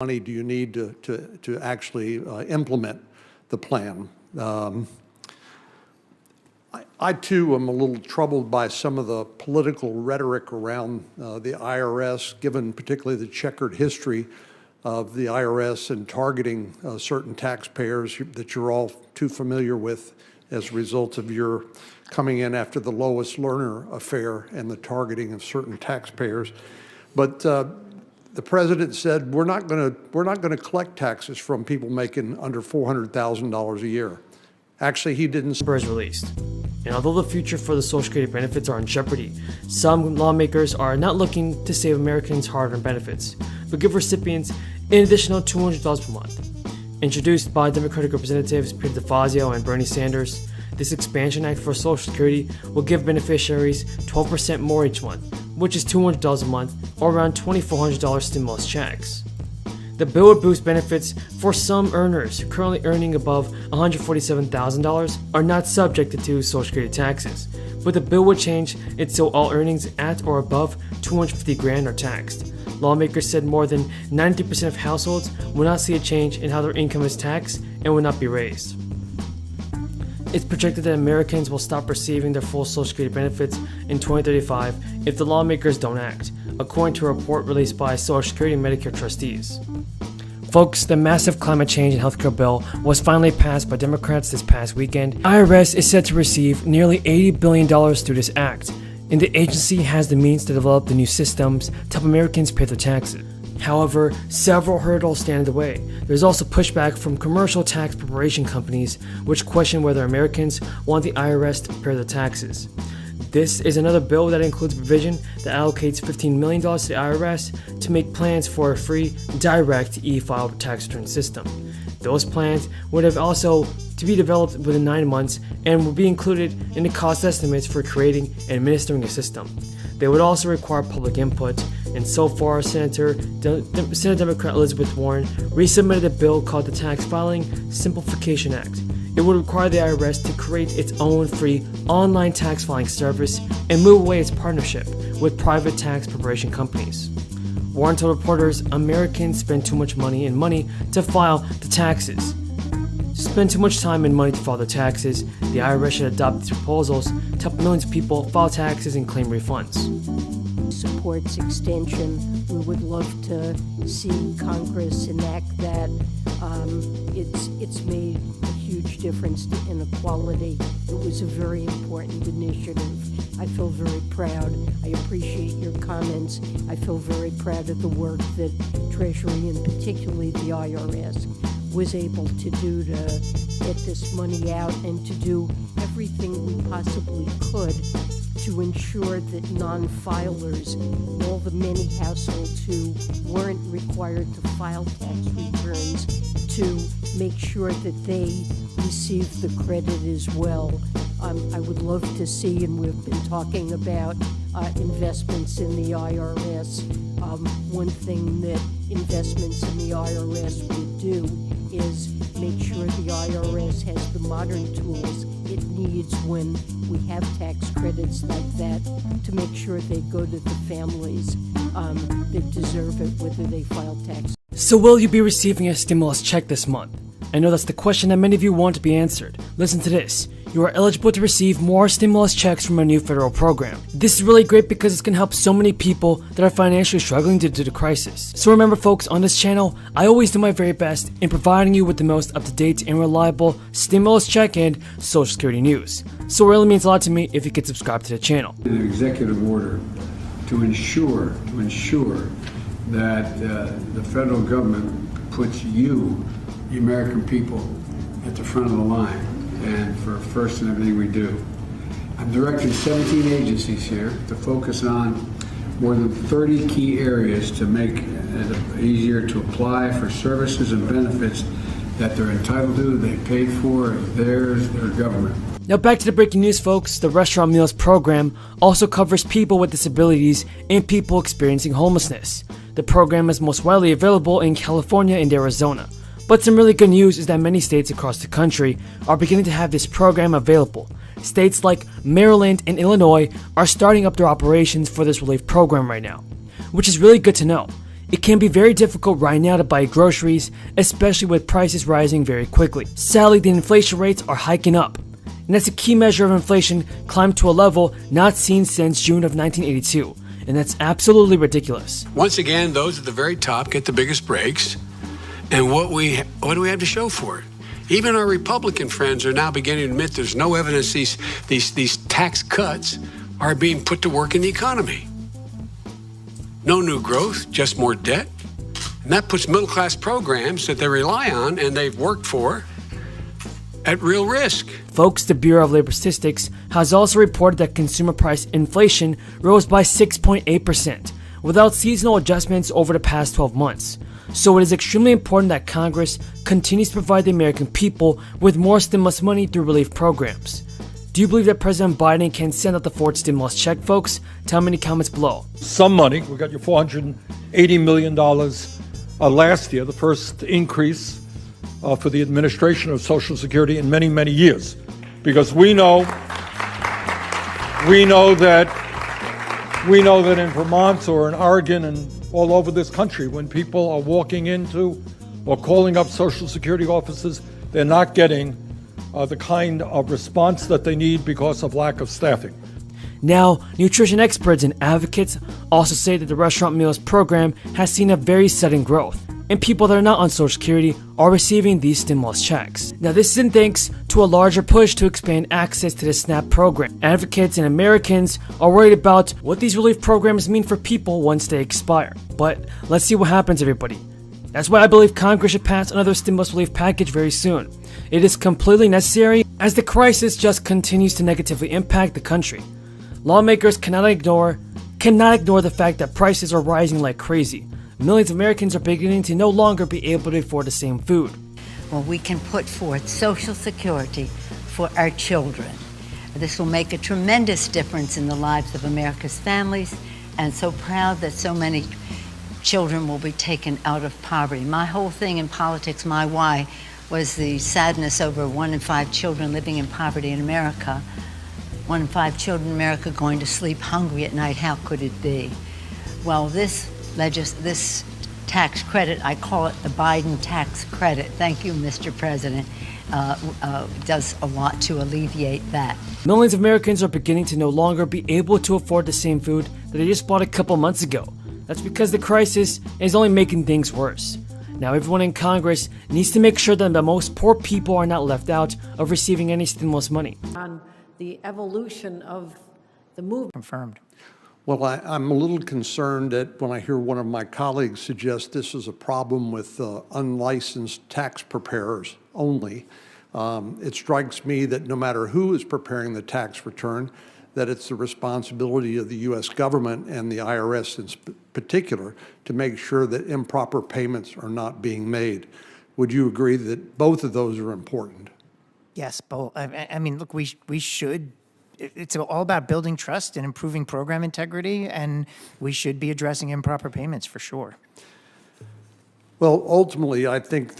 money do you need to actually implement the plan? I too am a little troubled by some of the political rhetoric around the IRS, given particularly the checkered history of the IRS and targeting certain taxpayers that you're all too familiar with as a result of your coming in after the lowest learner affair and the targeting of certain taxpayers. But the president said we're not going to collect taxes from people making under $400,000 a year. Actually, he didn't. Is released. And although the future for the Social Security benefits are in jeopardy, some lawmakers are not looking to save Americans hard-earned benefits, but give recipients an additional $200 per month. Introduced by Democratic Representatives Peter DeFazio and Bernie Sanders, this expansion act for Social Security will give beneficiaries 12% more each month, which is $200 a month or around $2,400 stimulus checks. The bill would boost benefits for some earners who currently earning above $147,000 are not subjected to Social Security taxes, but the bill would change it so all earnings at or above $250,000 are taxed. Lawmakers said more than 90% of households will not see a change in how their income is taxed and will not be raised. It's projected that Americans will stop receiving their full Social Security benefits in 2035 if the lawmakers don't act, according to a report released by Social Security and Medicare trustees. Folks, the massive climate change and healthcare bill was finally passed by Democrats this past weekend. IRS is set to receive nearly $80 billion through this act, and the agency has the means to develop the new systems to help Americans pay their taxes. However, several hurdles stand in the way. There's also pushback from commercial tax preparation companies, which question whether Americans want the IRS to prepare their taxes. This is another bill that includes a provision that allocates $15 million to the IRS to make plans for a free, direct e-file tax return system. Those plans would have also to be developed within 9 months and will be included in the cost estimates for creating and administering a system. They would also require public input, and so far, Senate Democrat Elizabeth Warren resubmitted a bill called the Tax Filing Simplification Act. It would require the IRS to create its own free online tax filing service and move away its partnership with private tax preparation companies. Warren told reporters Americans spend too much money to file the taxes. Spend too much time and money to file their taxes. The IRS should adopt these proposals to help millions of people file taxes and claim refunds. Supports extension. We would love to see Congress enact that. It's made a huge difference to inequality. It was a very important initiative. I feel very proud. I appreciate your comments. I feel very proud of the work that Treasury and particularly the IRS was able to do to get this money out and to do everything we possibly could to ensure that non-filers, all the many households who weren't required to file tax returns, to make sure that they receive the credit as well. I would love to see, and we've been talking about investments in the IRS. One thing that investments in the IRS would do is make sure the IRS has the modern tools it needs when we have tax credits like that to make sure they go to the families that deserve it, whether they file tax. So will you be receiving a stimulus check this month? I know that's the question that many of you want to be answered. Listen to this. You are eligible to receive more stimulus checks from a new federal program. This is really great because it's going to help so many people that are financially struggling due to the crisis. So remember folks, on this channel, I always do my very best in providing you with the most up-to-date and reliable stimulus check and Social Security news. So it really means a lot to me if you could subscribe to the channel. An executive order to ensure that the federal government puts you, the American people, at the front of the line and for first in everything we do. I'm directing 17 agencies here to focus on more than 30 key areas to make it easier to apply for services and benefits that they're entitled to, they paid for, theirs, their government. Now back to the breaking news folks. The Restaurant Meals program also covers people with disabilities and people experiencing homelessness. The program is most widely available in California and Arizona. But some really good news is that many states across the country are beginning to have this program available. States like Maryland and Illinois are starting up their operations for this relief program right now, which is really good to know. It can be very difficult right now to buy groceries, especially with prices rising very quickly. Sadly, the inflation rates are hiking up, and that's a key measure of inflation climbed to a level not seen since June of 1982, and that's absolutely ridiculous. Once again, those at the very top get the biggest breaks, and what do we have to show for it? Even our Republican friends are now beginning to admit there's no evidence these tax cuts are being put to work in the economy. No new growth, just more debt. And that puts middle-class programs that they rely on and they've worked for at real risk. Folks, the Bureau of Labor Statistics has also reported that consumer price inflation rose by 6.8% without seasonal adjustments over the past 12 months. So it is extremely important that Congress continues to provide the American people with more stimulus money through relief programs. Do you believe that President Biden can send out the fourth stimulus check, folks? Tell me in the comments below. Some money. We got your $480 million last year, the first increase for the administration of Social Security in many, many years. Because we know that in Vermont or in Oregon and all over this country, when people are walking into or calling up Social Security offices, they're not getting the kind of response that they need because of lack of staffing. Now, nutrition experts and advocates also say that the restaurant meals program has seen a very sudden growth, and people that are not on Social Security are receiving these stimulus checks. Now, this is in thanks to a larger push to expand access to the SNAP program. Advocates and Americans are worried about what these relief programs mean for people once they expire. But let's see what happens, everybody. That's why I believe Congress should pass another stimulus relief package very soon. It is completely necessary as the crisis just continues to negatively impact the country. Lawmakers cannot ignore the fact that prices are rising like crazy. Millions of Americans are beginning to no longer be able to afford the same food. Well, we can put forth Social Security for our children. This will make a tremendous difference in the lives of America's families, and so proud that so many children will be taken out of poverty. My whole thing in politics, my why, was the sadness over 1 in 5 children living in poverty in America. 1 in 5 children in America going to sleep hungry at night. How could it be? Well, this tax credit, I call it the Biden tax credit. Thank you, Mr. President. Does a lot to alleviate that. Millions of Americans are beginning to no longer be able to afford the same food that they just bought a couple months ago. That's because the crisis is only making things worse. Now, everyone in Congress needs to make sure that the most poor people are not left out of receiving any stimulus money. On the evolution of the movement. Confirmed. Well, I'm a little concerned that when I hear one of my colleagues suggest this is a problem with unlicensed tax preparers only. It strikes me that no matter who is preparing the tax return, that it's the responsibility of the U.S. government and the IRS in particular to make sure that improper payments are not being made. Would you agree that both of those are important? Yes, both. I mean, look, we should. It's all about building trust and improving program integrity, and we should be addressing improper payments for sure. Well, ultimately, I think there